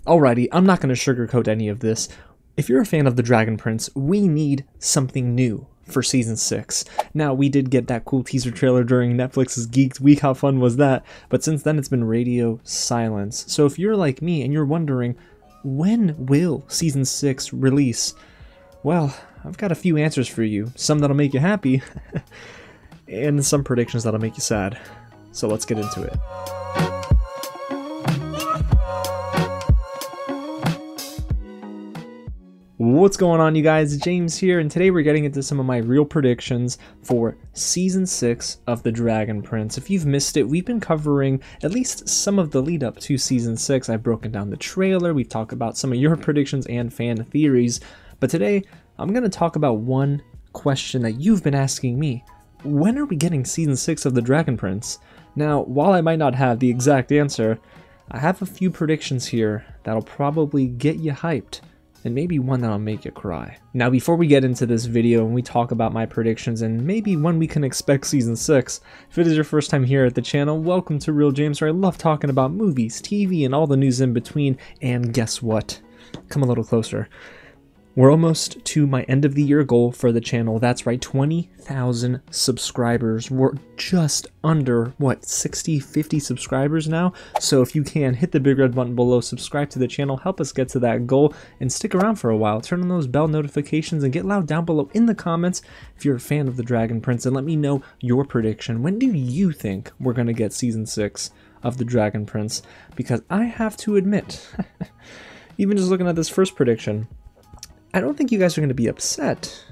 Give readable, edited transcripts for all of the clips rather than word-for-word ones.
Alrighty, I'm not going to sugarcoat any of this. If you're a fan of The Dragon Prince, we need something new for Season 6. Now, we did get that cool teaser trailer during Netflix's Geeked Week, how fun was that? But since then, it's been radio silence. So if you're like me and you're wondering, when will Season 6 release? Well, I've got a few answers for you. Some that'll make you happy, and some predictions that'll make you sad. So let's get into it. What's going on, you guys? James here, and today we're getting into some of my real predictions for Season 6 of The Dragon Prince. If you've missed it, we've been covering at least some of the lead up to Season 6. I've broken down the trailer, we've talked about some of your predictions and fan theories, but today I'm going to talk about one question that you've been asking me. When are we getting Season 6 of The Dragon Prince? Now, while I might not have the exact answer, I have a few predictions here that'll probably get you hyped, and maybe one that'll make you cry. Now, before we get into this video and we talk about my predictions and maybe when we can expect Season 6, if it is your first time here at the channel, welcome to Real James, where I love talking about movies, TV, and all the news in between. And guess what? Come a little closer. We're almost to my end of the year goal for the channel. That's right, 20,000 subscribers. We're just under, what, 60, 50 subscribers now? So if you can, hit the big red button below, subscribe to the channel, help us get to that goal, and stick around for a while. Turn on those bell notifications and get loud down below in the comments if you're a fan of The Dragon Prince, and let me know your prediction. When do you think we're going to get Season 6 of The Dragon Prince? Because I have to admit, even just looking at this first prediction, I don't think you guys are going to be upset,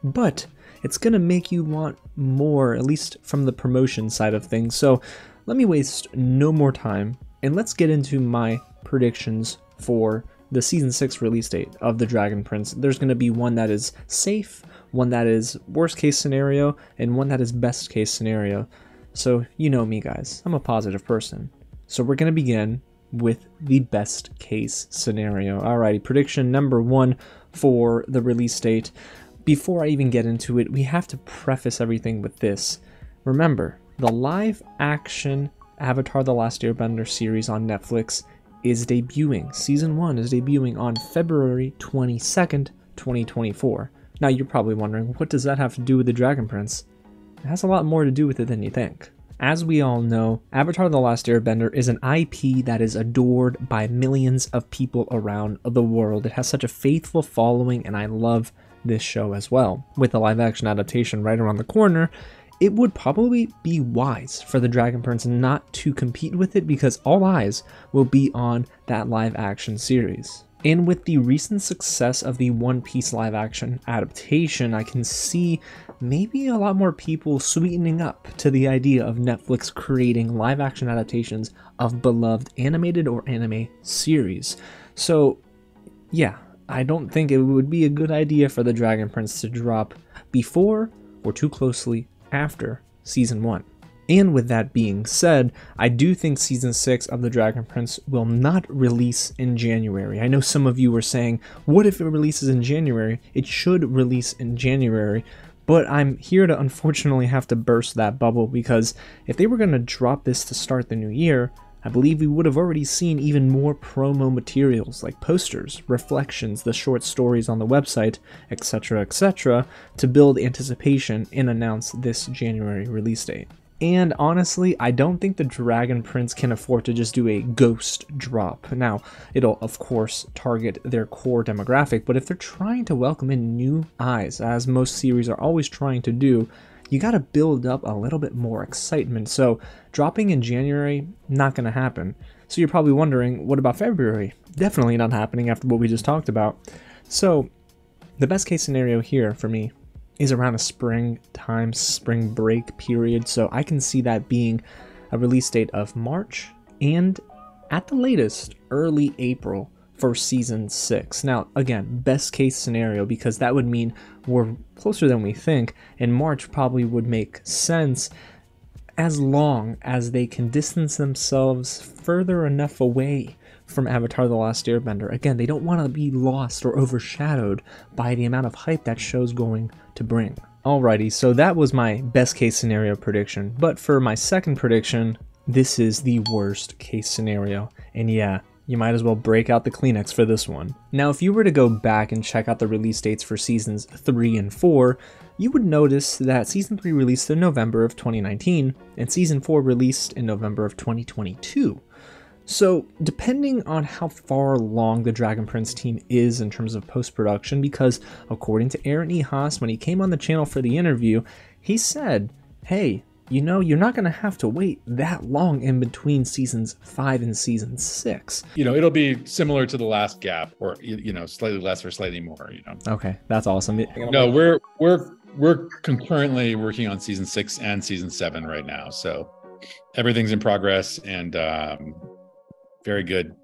but it's going to make you want more, at least from the promotion side of things. So let me waste no more time, and let's get into my predictions for the Season 6 release date of The Dragon Prince. There's going to be one that is safe, one that is worst case scenario, and one that is best case scenario. So you know me, guys. I'm a positive person. So we're going to begin with the best case scenario. Alrighty, prediction number one for the release date. Before I even get into it, we have to preface everything with this. Remember, the live action Avatar: The Last Airbender series on Netflix is debuting. Season 1 is debuting on February 22nd, 2024. Now you're probably wondering, what does that have to do with The Dragon Prince? It has a lot more to do with it than you think. As we all know, Avatar: The Last Airbender is an IP that is adored by millions of people around the world. It has such a faithful following, and I love this show as well. With the live-action adaptation right around the corner, it would probably be wise for The Dragon Prince not to compete with it, because all eyes will be on that live-action series. And with the recent success of the One Piece live-action adaptation, I can see maybe a lot more people sweetening up to the idea of Netflix creating live-action adaptations of beloved animated or anime series. So, yeah, I don't think it would be a good idea for The Dragon Prince to drop before or too closely after Season 1. And with that being said, I do think Season 6 of The Dragon Prince will not release in January. I know some of you were saying, what if it releases in January? It should release in January, but I'm here to unfortunately have to burst that bubble, because if they were going to drop this to start the new year, I believe we would have already seen even more promo materials like posters, reflections, the short stories on the website, etc., to build anticipation and announce this January release date. And honestly, I don't think The Dragon Prince can afford to just do a ghost drop. Now, it'll of course target their core demographic, but if they're trying to welcome in new eyes, as most series are always trying to do, you gotta build up a little bit more excitement. So dropping in January, not gonna happen. So you're probably wondering, what about February? Definitely not happening after what we just talked about. So the best case scenario here for me is around a spring break period, so I can see that being a release date of March and at the latest early April for Season 6. Now again, best case scenario, because that would mean we're closer than we think, and March probably would make sense as long as they can distance themselves further enough away from Avatar: The Last Airbender. Again, they don't want to be lost or overshadowed by the amount of hype that show's going to bring. Alrighty, so that was my best case scenario prediction, but for my second prediction, this is the worst case scenario. And yeah, you might as well break out the Kleenex for this one. Now, if you were to go back and check out the release dates for seasons 3 and 4, you would notice that season 3 released in November of 2019 and season 4 released in November of 2022. So, depending on how far along the Dragon Prince team is in terms of post-production, because according to Aaron Ehasz, when he came on the channel for the interview, he said, hey, you know, you're not going to have to wait that long in between seasons 5 and season 6. You know, it'll be similar to the last gap, or, you know, slightly less or slightly more, you know. Okay, that's awesome. No, we're concurrently working on season 6 and season 7 right now. So everything's in progress, and very good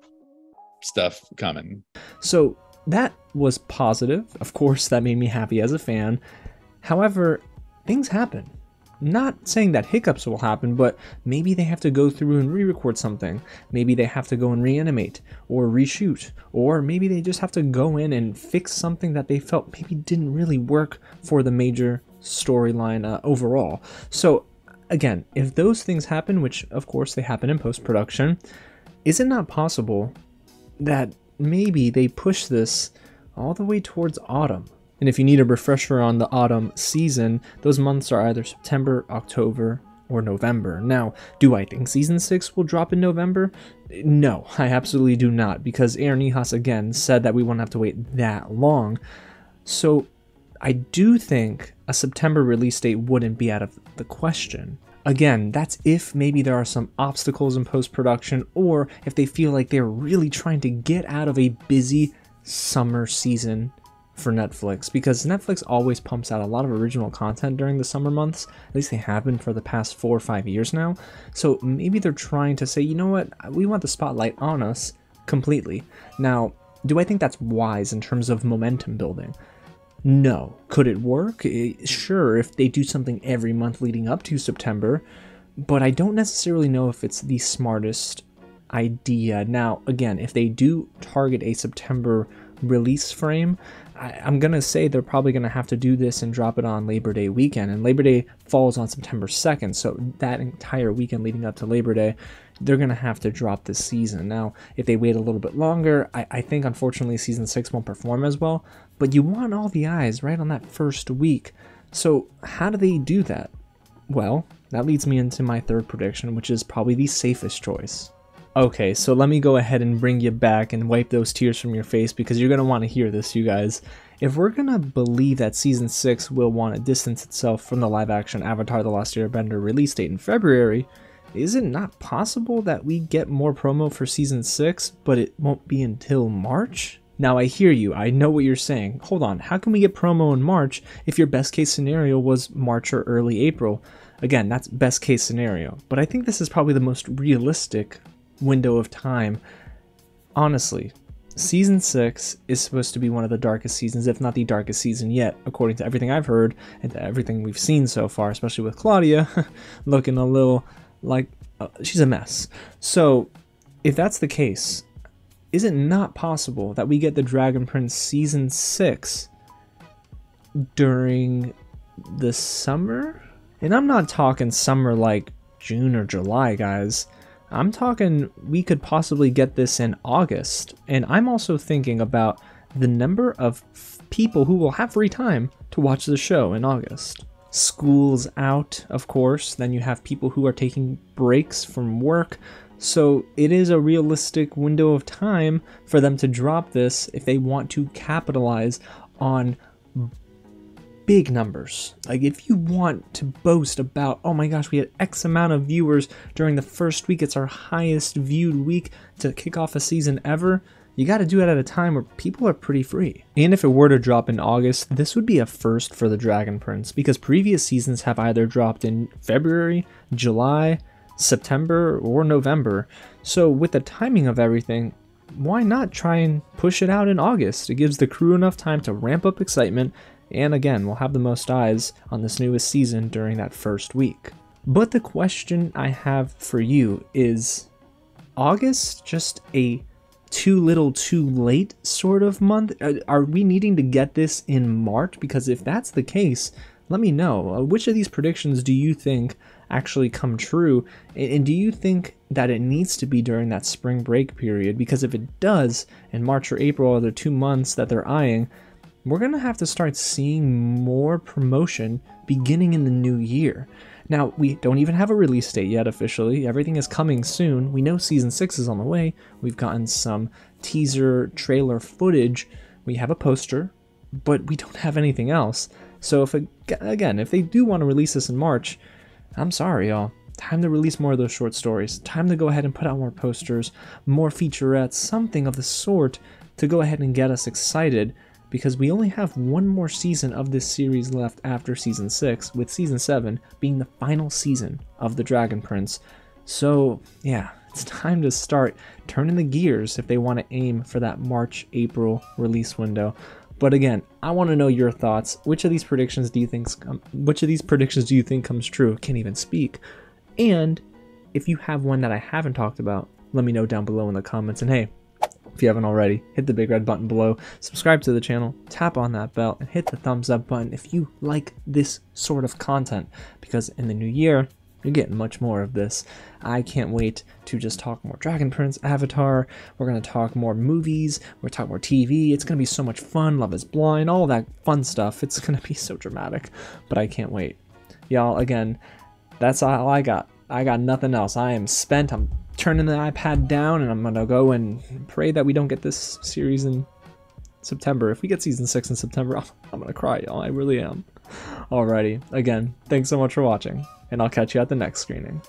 stuff coming. So that was positive. Of course, that made me happy as a fan. However, things happen. Not saying that hiccups will happen, but maybe they have to go through and re-record something. Maybe they have to go and reanimate or reshoot, or maybe they just have to go in and fix something that they felt maybe didn't really work for the major storyline overall. So again, if those things happen, which of course they happen in post-production, is it not possible that maybe they push this all the way towards autumn? And if you need a refresher on the autumn season, those months are either September, October, or November. Now, do I think season 6 will drop in November? No, I absolutely do not, because Aaron Ehasz again said that we won't have to wait that long. So I do think a September release date wouldn't be out of the question. Again, that's if maybe there are some obstacles in post-production, or if they feel like they're really trying to get out of a busy summer season for Netflix, because Netflix always pumps out a lot of original content during the summer months. At least they have been for the past 4 or 5 years now. So maybe they're trying to say, you know what, we want the spotlight on us completely. Now, do I think that's wise in terms of momentum building? No. Could it work? Sure, if they do something every month leading up to September, but I don't necessarily know if it's the smartest idea. Now, again, if they do target a September release frame, I'm going to say they're probably going to have to do this and drop it on Labor Day weekend, and Labor Day falls on September 2nd, so that entire weekend leading up to Labor Day, they're going to have to drop this season. Now, if they wait a little bit longer, I think unfortunately season 6 won't perform as well, but you want all the eyes right on that first week. So how do they do that? Well, that leads me into my third prediction, which is probably the safest choice. Okay, so let me go ahead and bring you back and wipe those tears from your face, because you're going to want to hear this, you guys. If we're going to believe that Season 6 will want to distance itself from the live-action Avatar The Last Airbender release date in February, is it not possible that we get more promo for Season 6, but it won't be until March? Now, I hear you. I know what you're saying. Hold on, how can we get promo in March if your best-case scenario was March or early April? Again, that's best-case scenario, but I think this is probably the most realistic window of time. Honestly, season 6 is supposed to be one of the darkest seasons, if not the darkest season yet, according to everything I've heard and to everything we've seen so far, especially with Claudia looking a little like she's a mess. So if that's the case, is it not possible that we get the Dragon Prince season 6 during the summer? And I'm not talking summer like June or July, guys. I'm talking we could possibly get this in August. And I'm also thinking about the number of people who will have free time to watch the show in August. School's out, of course. Then you have people who are taking breaks from work. So it is a realistic window of time for them to drop this if they want to capitalize on big numbers. Like, if you want to boast about, oh my gosh, we had X amount of viewers during the first week, it's our highest viewed week to kick off a season ever, you got to do it at a time where people are pretty free. And if it were to drop in August, this would be a first for the Dragon Prince, because previous seasons have either dropped in February, July, September, or November. So with the timing of everything, why not try and push it out in August? It gives the crew enough time to ramp up excitement, and again, we'll have the most eyes on this newest season during that first week. But the question I have for you is, August just a too little too late sort of month? Are we needing to get this in March? Because if that's the case, let me know. Which of these predictions do you think actually come true? And do you think that it needs to be during that spring break period? Because if it does, in March or April are the 2 months that they're eyeing, we're going to have to start seeing more promotion beginning in the new year. Now, we don't even have a release date yet officially. Everything is coming soon. We know Season 6 is on the way. We've gotten some teaser trailer footage. We have a poster, but we don't have anything else. So if they do want to release this in March, I'm sorry, y'all. Time to release more of those short stories. Time to go ahead and put out more posters, more featurettes, something of the sort to go ahead and get us excited, because we only have one more season of this series left after Season 6, with Season 7 being the final season of The Dragon Prince. So yeah, it's time to start turning the gears if they want to aim for that March-April release window. But again, I want to know your thoughts. Which of these predictions do you think comes true? Can't even speak. And if you have one that I haven't talked about, let me know down below in the comments. And hey, if you haven't already, hit the big red button below, subscribe to the channel, tap on that bell, and hit the thumbs up button if you like this sort of content, because in the new year, you're getting much more of this. I can't wait to just talk more Dragon Prince, Avatar. We're going to talk more movies. We're going to talk more TV. It's going to be so much fun. Love is Blind, all that fun stuff. It's going to be so dramatic, but I can't wait. Y'all, again, that's all I got. I got nothing else. I am spent. I'm turning the iPad down, and I'm going to go and pray that we don't get this series in September. If we get Season 6 in September, I'm going to cry, y'all. I really am. Alrighty. Again, thanks so much for watching, and I'll catch you at the next screening.